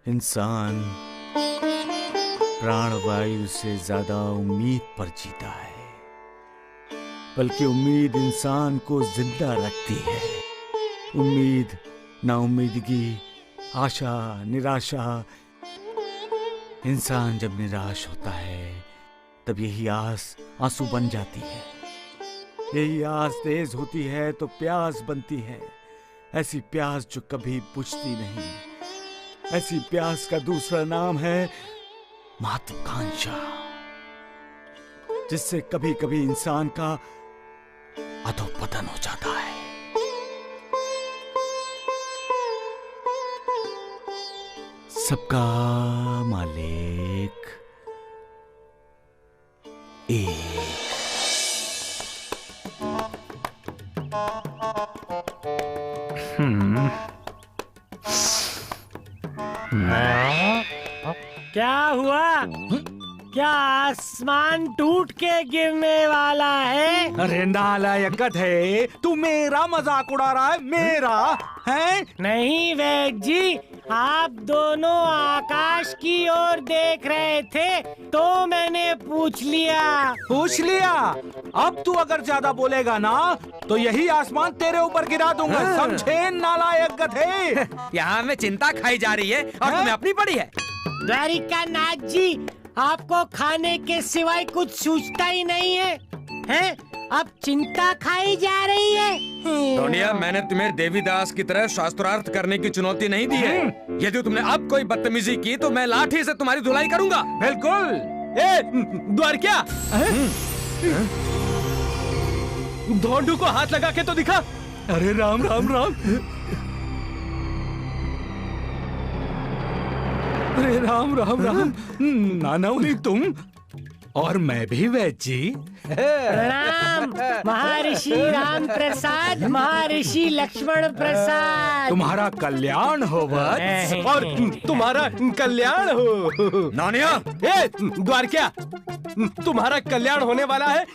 इंसान प्राणवायु से ज्यादा उम्मीद पर जीता है, बल्कि उम्मीद इंसान को जिंदा रखती है। उम्मीद, नाउम्मीदगी, आशा, निराशा। इंसान जब निराश होता है तब यही आस आंसू बन जाती है। यही आस तेज होती है तो प्यास बनती है, ऐसी प्यास जो कभी बुझती नहीं। ऐसी प्यास का दूसरा नाम है महत्वाकांक्षा, जिससे कभी कभी इंसान का अधोपतन हो जाता है। सबका मालिक एक। क्या हुआ? क्या आसमान टूट के गिरने वाला है? अरे नालायक गधे, तू मेरा मजाक उड़ा रहा है? मेरा है? नहीं वैद्य जी, आप दोनों आकाश की ओर देख रहे थे तो मैंने पूछ लिया। पूछ लिया? अब तू अगर ज्यादा बोलेगा ना तो यही आसमान तेरे ऊपर गिरा दूंगा, समझे नालायक गधे? यहाँ में चिंता खाई जा रही है और तुम्हें अपनी पड़ी है। द्वारिकानाथ जी, आपको खाने के सिवाय कुछ सूझता ही नहीं है, हैं? अब चिंता खाई जा रही है। सोनिया, मैंने तुम्हें देवीदास की तरह शास्त्रार्थ करने की चुनौती नहीं दी है। यदि तुमने अब कोई बदतमीजी की तो मैं लाठी से तुम्हारी धुलाई करूंगा। बिल्कुल। द्वारका, धोंडू को हाथ लगा के तो दिखा। अरे राम राम राम। अरे राम राम राम। नानावली तुम और मैं भी वैद्य जी। प्रणाम महर्षि राम प्रसाद, महर्षि लक्ष्मण प्रसाद। तुम्हारा कल्याण हो वत्स। और तुम्हारा कल्याण हो। नानिया, द्वारका, तुम्हारा कल्याण होने वाला है,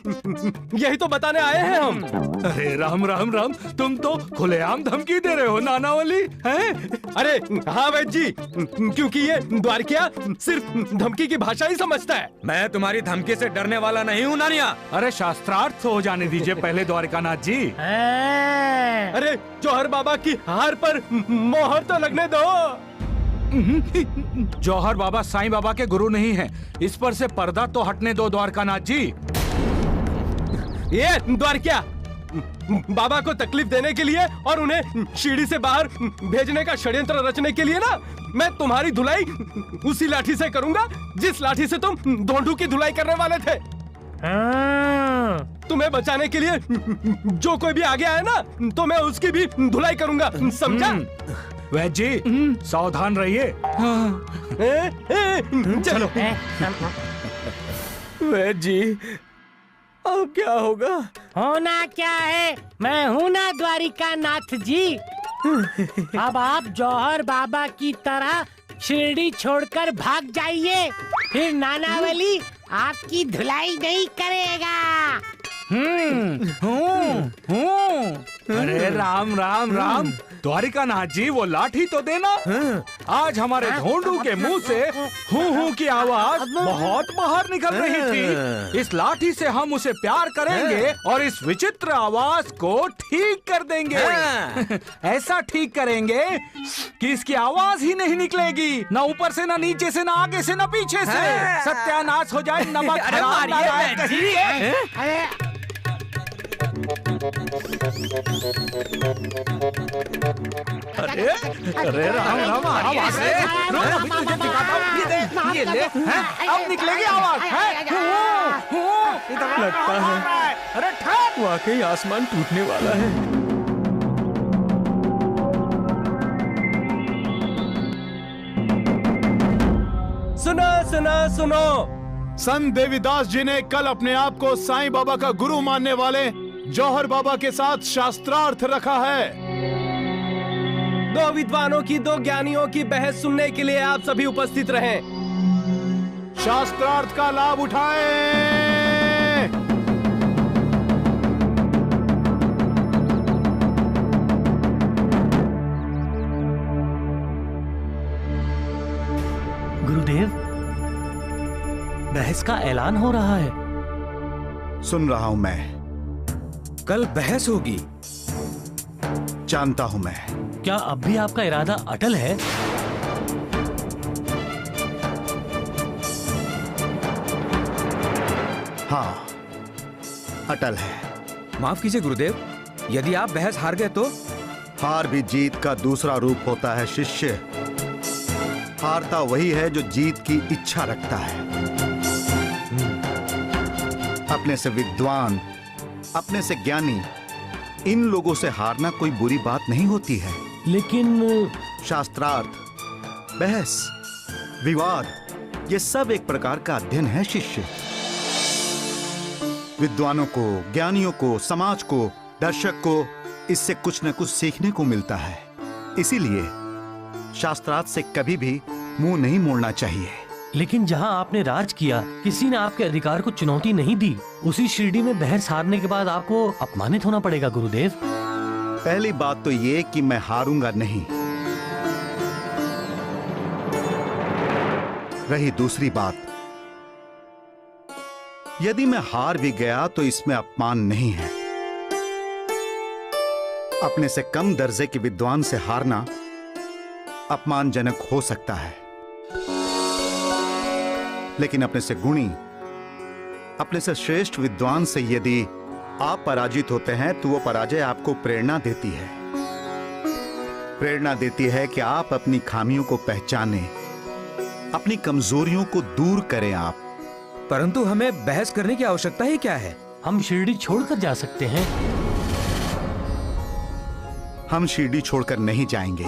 यही तो बताने आए हैं हम। अरे राम राम राम, तुम तो खुलेआम धमकी दे रहे हो नानावली, हैं? अरे हाँ वैद्य जी, क्योंकि ये द्वारका सिर्फ धमकी की भाषा ही समझता है। मैं तुम्हारी धमकी से डरने वाला नहीं हूँ नानिया। अरे शास्त्रार्थ हो जाने दीजिए पहले द्वारिकानाथ जी। अरे जौहर बाबा की हार पर मोहर तो लगने दो। जौहर बाबा साईं बाबा के गुरु नहीं हैं, इस पर से पर्दा तो हटने दो द्वारकानाथ जी। ये द्वारका, बाबा को तकलीफ देने के लिए और उन्हें सीढ़ी से बाहर भेजने का षड्यंत्र रचने के लिए ना, मैं तुम्हारी धुलाई उसी लाठी से करूंगा जिस लाठी से तुम धोंडू की धुलाई करने वाले थे। तुम्हें बचाने के लिए जो कोई भी आगे आए ना, तो मैं उसकी भी धुलाई करूंगा, समझा? वैद्य जी सावधान रहिए। चलो। वैद्य जी, अब क्या होगा? होना क्या है, मैं हूँ ना द्वारिकानाथ जी। अब आप जौहर बाबा की तरह शिरडी छोड़कर भाग जाइए, फिर नानावली आपकी धुलाई नहीं करेगा। अरे राम राम राम, द्वारिकानाथ जी वो लाठी तो देना। आज हमारे धोंडू के मुंह से हूँ की आवाज बहुत बाहर निकल रही थी। इस लाठी से हम उसे प्यार करेंगे और इस विचित्र आवाज को ठीक कर देंगे। ऐसा ठीक करेंगे कि इसकी आवाज ही नहीं निकलेगी, ना ऊपर से, ना नीचे से, ना आगे से, ना पीछे से। सत्यानाश हो जाए नमक हराम नालायक कहीं। अरे अरे राम राम, आवाज है। अभी तुझे दिखाता हूँ, ये ले, हैं? अब निकलेगी आवाज, हैं? लगता है अरे ठहर, वाकई आसमान टूटने वाला है। सुनो सुनो सुनो, संत देवीदास जी ने कल अपने आप को साईं बाबा का गुरु मानने वाले जौहर बाबा के साथ शास्त्रार्थ रखा है। दो विद्वानों की, दो ज्ञानियों की बहस सुनने के लिए आप सभी उपस्थित रहें। शास्त्रार्थ का लाभ उठाएं। बहस का ऐलान हो रहा है। सुन रहा हूं मैं, कल बहस होगी। जानता हूं मैं। क्या अब भी आपका इरादा अटल है? हाँ, अटल है। माफ कीजिए गुरुदेव, यदि आप बहस हार गए तो? हार भी जीत का दूसरा रूप होता है शिष्य। हारता वही है जो जीत की इच्छा रखता है। अपने से विद्वान, अपने से ज्ञानी, इन लोगों से हारना कोई बुरी बात नहीं होती है। लेकिन शास्त्रार्थ, बहस, विवाद, ये सब एक प्रकार का अध्ययन है शिष्य। विद्वानों को, ज्ञानियों को, समाज को, दर्शक को इससे कुछ न कुछ सीखने को मिलता है। इसीलिए शास्त्रार्थ से कभी भी मुंह नहीं मोड़ना चाहिए। लेकिन जहां आपने राज किया, किसी ने आपके अधिकार को चुनौती नहीं दी। उसी शिरडी में बहस हारने के बाद आपको अपमानित होना पड़ेगा गुरुदेव। पहली बात तो ये कि मैं हारूंगा नहीं। रही दूसरी बात, यदि मैं हार भी गया तो इसमें अपमान नहीं है। अपने से कम दर्जे के विद्वान से हारना अपमानजनक हो सकता है, लेकिन अपने से गुणी, अपने से श्रेष्ठ विद्वान से यदि आप पराजित होते हैं तो वो पराजय आपको प्रेरणा देती है। प्रेरणा देती है कि आप अपनी खामियों को पहचानें, अपनी कमजोरियों को दूर करें आप। परंतु हमें बहस करने की आवश्यकता ही क्या है? हम शिरडी छोड़कर जा सकते हैं। हम शिरडी छोड़कर नहीं जाएंगे,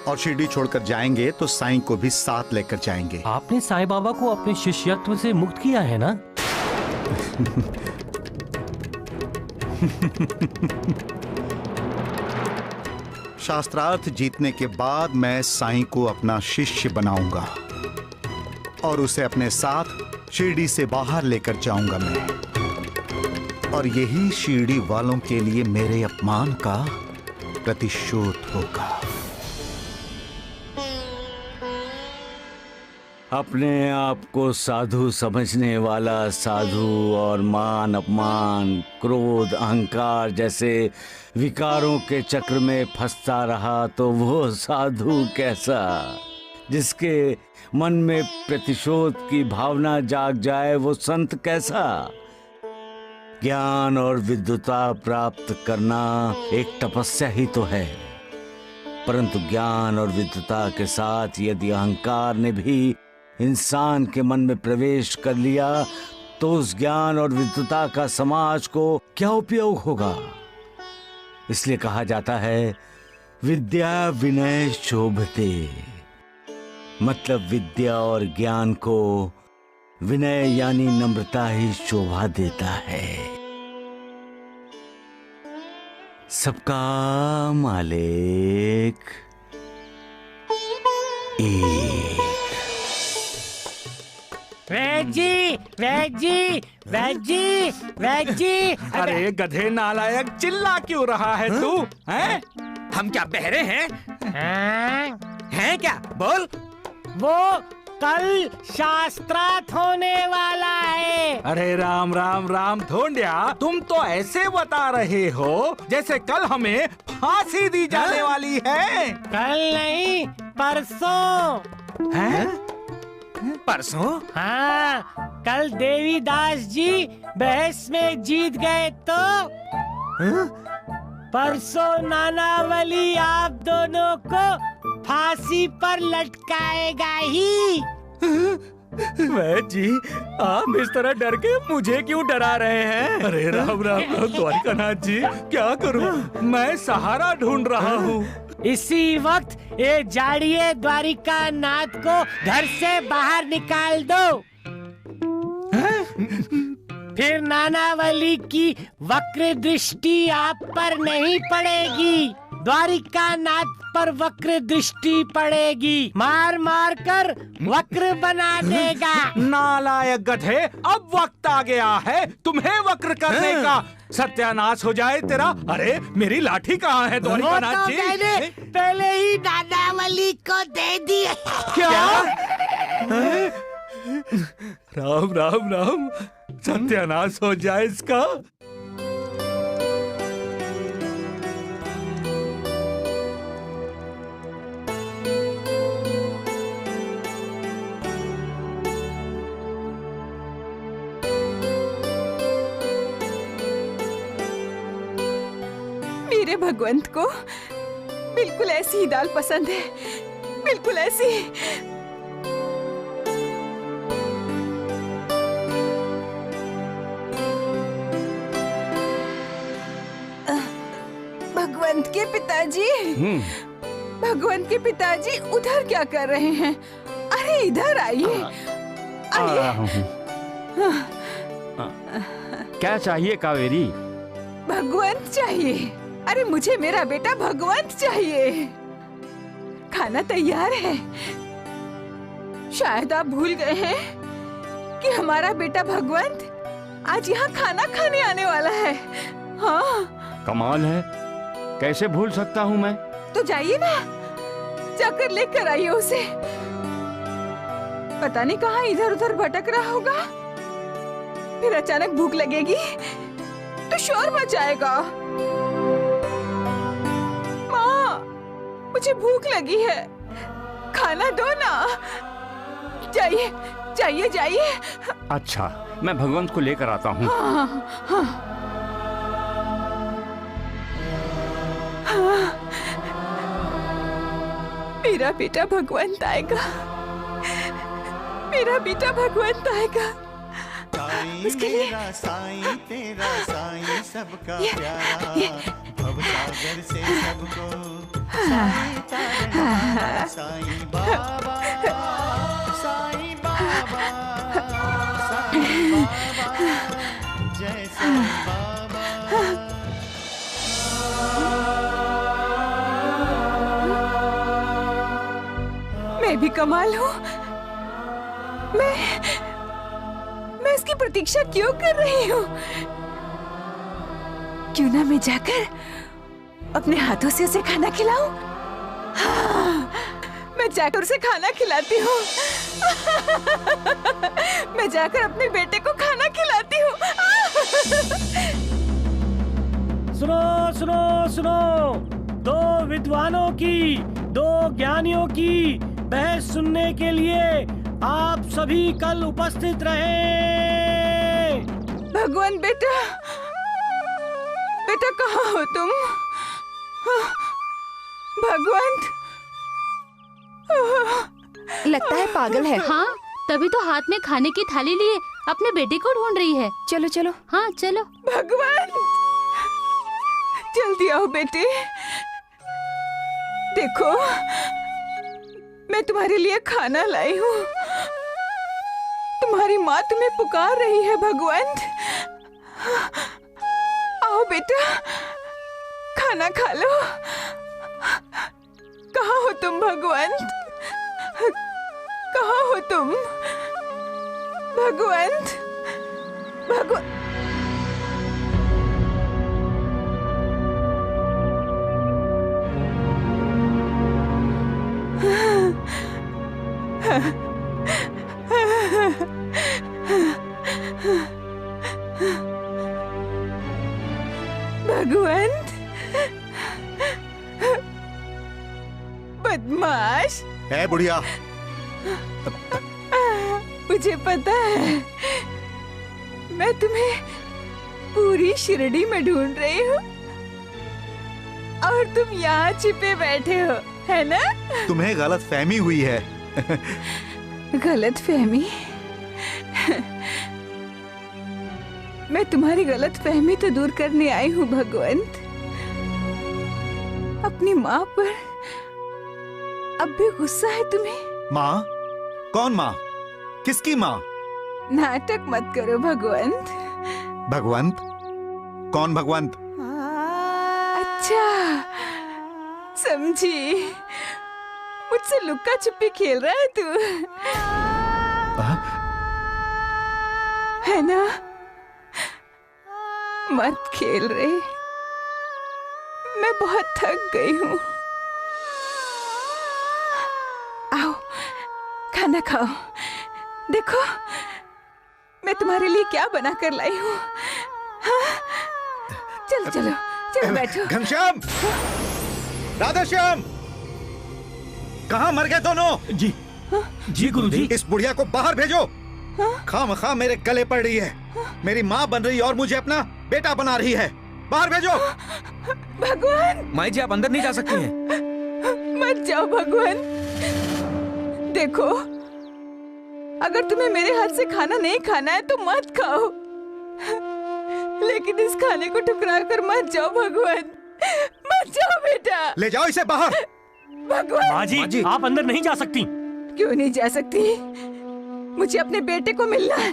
और शिरडी छोड़कर जाएंगे तो साईं को भी साथ लेकर जाएंगे। आपने साईं बाबा को अपने शिष्यत्व से मुक्त किया है ना? शास्त्रार्थ जीतने के बाद मैं साईं को अपना शिष्य बनाऊंगा और उसे अपने साथ शिरडी से बाहर लेकर जाऊंगा मैं। और यही शिरडी वालों के लिए मेरे अपमान का प्रतिशोध होगा। अपने आप को साधु समझने वाला साधु और मान अपमान, क्रोध, अहंकार जैसे विकारों के चक्र में फंसता रहा तो वो साधु कैसा? जिसके मन में प्रतिशोध की भावना जाग जाए वो संत कैसा? ज्ञान और विद्वता प्राप्त करना एक तपस्या ही तो है, परंतु ज्ञान और विद्वता के साथ यदि अहंकार ने भी इंसान के मन में प्रवेश कर लिया तो उस ज्ञान और विद्वता का समाज को क्या उपयोग होगा? इसलिए कहा जाता है विद्या विनय शोभते, मतलब विद्या और ज्ञान को विनय यानी नम्रता ही शोभा देता है। सबका मालिक एक। Veggie, veggie, veggie, veggie. अरे गधे नालायक, चिल्ला क्यों रहा है तू? हैं? हम क्या बहरे हैं? हाँ? हैं क्या? बोल। वो कल शास्त्रार्थ होने वाला है। अरे राम राम राम धोंडिया, तुम तो ऐसे बता रहे हो जैसे कल हमें फांसी दी जाने वाली है। कल नहीं, परसों। हैं? परसों? हाँ, कल देवीदास जी बहस में जीत गए तो परसों नानावली आप दोनों को फांसी पर लटकाएगा ही। वैद जी, आप इस तरह डर के मुझे क्यों डरा रहे हैं? अरे राम राम राम द्वारिकानाथ जी, क्या करूं? मैं सहारा ढूंढ रहा हूँ। इसी वक्त ये जाड़िए द्वारिकानाथ को घर से बाहर निकाल दो। फिर नानावली की वक्र दृष्टि आप पर नहीं पड़ेगी, द्वारिकानाथ पर वक्र दृष्टि पड़ेगी। मार मार कर वक्र बना देगा। नालायक गधे, अब वक्त आ गया है तुम्हें वक्र करने का। सत्यानाश हो जाए तेरा। अरे मेरी लाठी कहाँ है द्वारिकानाथ जी? मैंने पहले ही नानावली को दे दी। क्या? राम राम राम, सत्यानाश हो जाए इसका। मेरे भगवंत को बिल्कुल ऐसी ही दाल पसंद है, बिल्कुल ऐसी। भगवंत के पिताजी, भगवंत के पिताजी उधर क्या कर रहे हैं? अरे इधर आइए, आइए। क्या चाहिए कावेरी? भगवंत चाहिए। अरे मुझे मेरा बेटा भगवंत चाहिए। खाना तैयार है। शायद आप भूल गए हैं कि हमारा बेटा भगवंत आज यहाँ खाना खाने आने वाला है। हाँ। कमाल है, कैसे भूल सकता हूँ मैं? तो जाइए ना, जाकर लेकर आइए उसे। पता नहीं कहाँ इधर उधर भटक रहा होगा, फिर अचानक भूख लगेगी तो शोर मचाएगा। माँ, मुझे भूख लगी है, खाना दो ना। जाइए जाइए जाइए। अच्छा, मैं भगवंत को लेकर आता हूँ। हाँ, हाँ, हाँ। मेरा बेटा भगवंत आएगा, मेरा बेटा भगवंत आएगा। उसके लिए साईं तेरा साईं सबका प्यारा, भवसागर से सबको साईं तारना, साईं बाबा, साईं बाबा, साईं बाबा, जय साईं बाबा। मैं भी कमाल हूँ। मैं इसकी प्रतीक्षा क्यों कर रही हूँ? क्यों ना मैं जाकर अपने हाथों से उसे खाना खिलाऊं? हाँ, मैं जाकर उसे खाना खिलाती हूँ। मैं जाकर अपने बेटे को खाना खिलाती हूँ। सुनो सुनो सुनो, दो विद्वानों की, दो ज्ञानियों की बहस सुनने के लिए आप सभी कल उपस्थित रहे। भगवान बेटा, बेटा कहाँ हो तुम? भगवंत, लगता है पागल है। हाँ, तभी तो हाथ में खाने की थाली लिए अपने बेटे को ढूंढ रही है। चलो चलो। हाँ चलो। भगवंत, जल्दी आओ बेटे। देखो, मैं तुम्हारे लिए खाना लाई हूँ। तुम्हारी माँ तुम्हें पुकार रही है भगवंत। आओ बेटा, खाना खा लो। कहाँ हो तुम भगवंत? कहाँ हो तुम भगवंत? भगवंत, भगवंत, बदमाश। है बुढ़िया। मुझे पता है, मैं तुम्हें पूरी शिरडी में ढूंढ रही हूँ और तुम यहाँ छिपे बैठे हो, है ना? तुम्हें गलत फहमी हुई है। गलत फहमी? मैं तुम्हारी गलत फहमी तो दूर करने आई हूँ भगवंत। अपनी माँ पर अब भी गुस्सा है तुम्हें? माँ? कौन माँ? किसकी माँ? नाटक मत करो भगवंत। भगवंत? कौन भगवंत? अच्छा, समझी। मुझसे लुक्का छुपी खेल रहा है तू, है ना? मत खेल रे, मैं बहुत थक गई हूँ। आओ, खाना खाओ, देखो मैं तुम्हारे लिए क्या बना कर लाई हूँ। हाँ? चलो चलो चलो बैठो। घनश्याम, राधाश्याम, कहाँ मर गए दोनों? जी जी गुरुजी। इस बुढ़िया को बाहर भेजो। खामखा मेरे गले पड़ रही है। मेरी माँ बन रही और मुझे अपना बेटा बना रही है। बाहर भेजो। भगवान! माई जी आप अंदर नहीं जा सकती हैं। मत जाओ भगवान। देखो अगर तुम्हें मेरे हाथ से खाना नहीं खाना है तो मत खाओ, लेकिन इस खाने को ठुकरा कर मत जाओ भगवान। मत जाओ बेटा। ले जाओ इसे बाहर। भगवान! माँ जी आप अंदर नहीं जा सकती। क्यों नहीं जा सकती? मुझे अपने बेटे को मिलना है,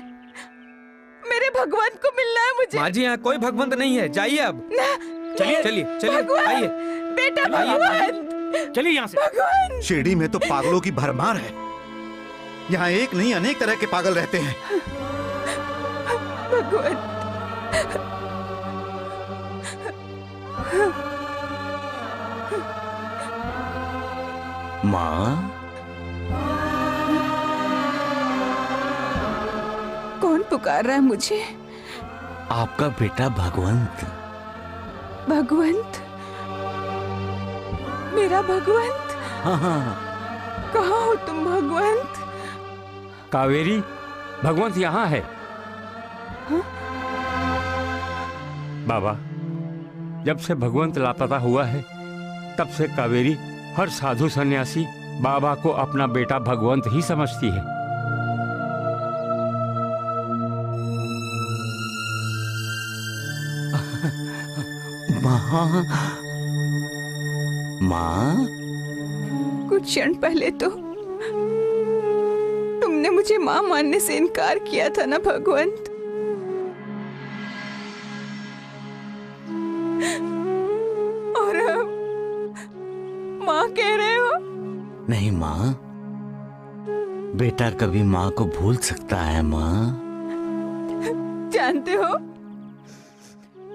मेरे भगवान को मिलना है मुझे। माँ जी यहाँ कोई भगवंत नहीं है, जाइए अब। चलिए चलिए चलिए आइए। बेटा भगवान, चलिए यहाँ से। भगवान! शिरडी में तो पागलों की भरमार है। यहाँ एक नहीं अनेक तरह के पागल रहते हैं। भगवान! माँ, कौन पुकार रहा है मुझे? आपका बेटा भगवंत। भगवंत? मेरा भगवंत? हाँ हाँ। कहाँ हो तुम भगवंत? कावेरी, भगवंत यहाँ है। हाँ? बाबा, जब से भगवंत लापता हुआ है तब से कावेरी हर साधु सन्यासी बाबा को अपना बेटा भगवंत ही समझती है। माँ, माँ, कुछ क्षण पहले तो तुमने मुझे माँ मानने से इनकार किया था ना भगवंत। और अब माँ कह रहे हो? नहीं माँ, बेटा कभी माँ को भूल सकता है माँ। जानते हो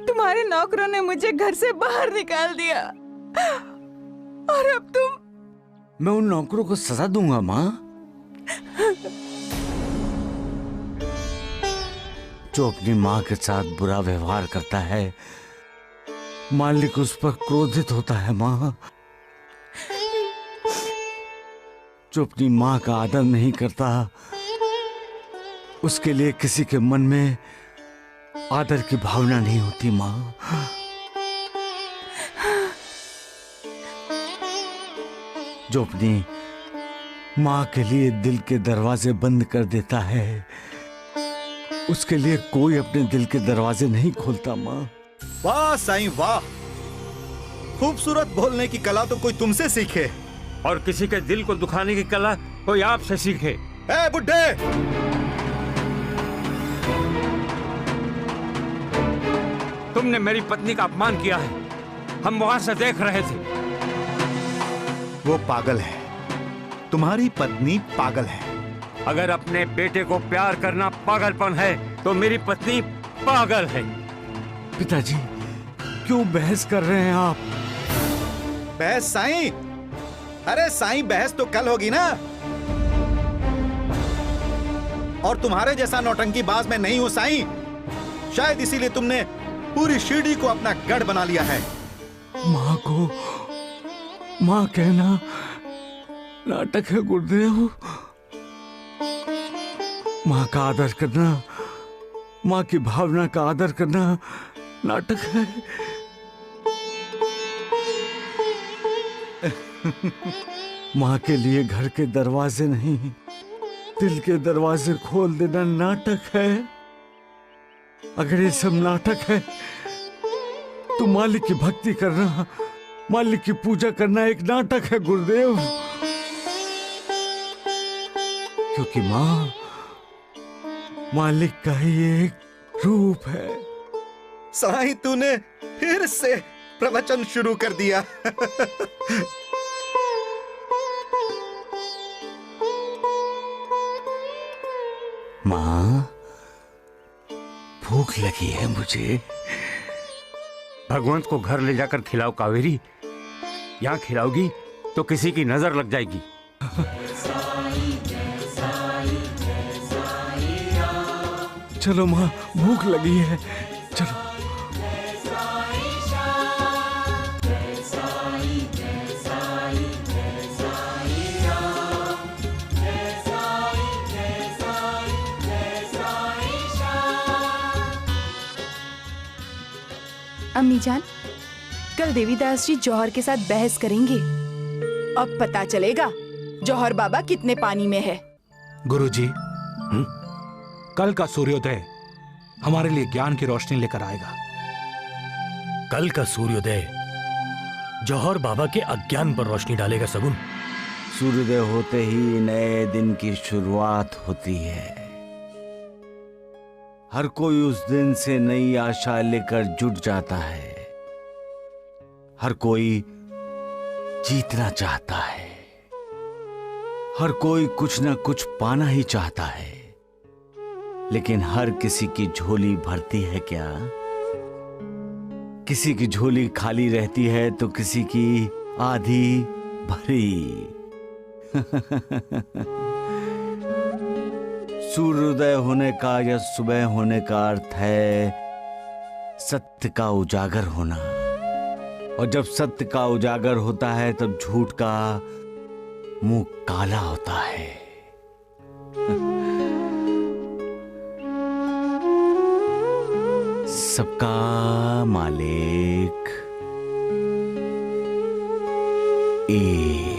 तुम्हारे नौकरों ने मुझे घर से बाहर निकाल दिया और अब तुम। मैं उन नौकरों को सजा दूंगा माँ। जो अपनी माँ के साथ बुरा व्यवहार करता है मालिक उस पर क्रोधित होता है माँ। जो अपनी माँ का आदर नहीं करता उसके लिए किसी के मन में आदर की भावना नहीं होती माँ। जो अपनी माँ के लिए दिल के दरवाजे बंद कर देता है उसके लिए कोई अपने दिल के दरवाजे नहीं खोलता माँ। वाह साईं वाह, खूबसूरत बोलने की कला तो कोई तुमसे सीखे और किसी के दिल को दुखाने की कला कोई आपसे सीखे। ए बुड्ढे, तुमने मेरी पत्नी का अपमान किया है, हम वहां से देख रहे थे। वो पागल है, तुम्हारी पत्नी पागल है। अगर अपने बेटे को प्यार करना पागलपन है तो मेरी पत्नी पागल है। पिताजी क्यों बहस कर रहे हैं आप? बहस साईं? अरे साईं बहस तो कल होगी ना। और तुम्हारे जैसा नौटंकीबाज मैं नहीं हूं साईं। शायद इसीलिए तुमने पूरी शिरडी को अपना गढ़ बना लिया है। माँ को माँ कहना नाटक है गुरुदेव। माँ का आदर करना, माँ की भावना का आदर करना नाटक है। माँ के लिए घर के दरवाजे नहीं दिल के दरवाजे खोल देना नाटक है। अगर ये सब नाटक है तो मालिक की भक्ति करना, मालिक की पूजा करना एक नाटक है गुरुदेव। क्योंकि माँ मालिक का ही एक रूप है। साईं तूने फिर से प्रवचन शुरू कर दिया। माँ भूख लगी है मुझे। भगवंत को घर ले जाकर खिलाओ कावेरी। यहाँ खिलाओगी तो किसी की नजर लग जाएगी। चलो माँ, भूख लगी है, चलो। अम्मी जान, कल देवीदास जी जौहर के साथ बहस करेंगे। अब पता चलेगा जौहर बाबा कितने पानी में है। गुरुजी, कल का सूर्योदय हमारे लिए ज्ञान की रोशनी लेकर आएगा। कल का सूर्योदय जौहर बाबा के अज्ञान पर रोशनी डालेगा सगुन। सूर्योदय होते ही नए दिन की शुरुआत होती है। हर कोई उस दिन से नई आशा लेकर जुट जाता है। हर कोई जीतना चाहता है। हर कोई कुछ ना कुछ पाना ही चाहता है। लेकिन हर किसी की झोली भरती है क्या? किसी की झोली खाली रहती है तो किसी की आधी भरी। सूर्योदय होने का या सुबह होने का अर्थ है सत्य का उजागर होना। और जब सत्य का उजागर होता है तब झूठ का मुंह काला होता है। सबका मालिक एक।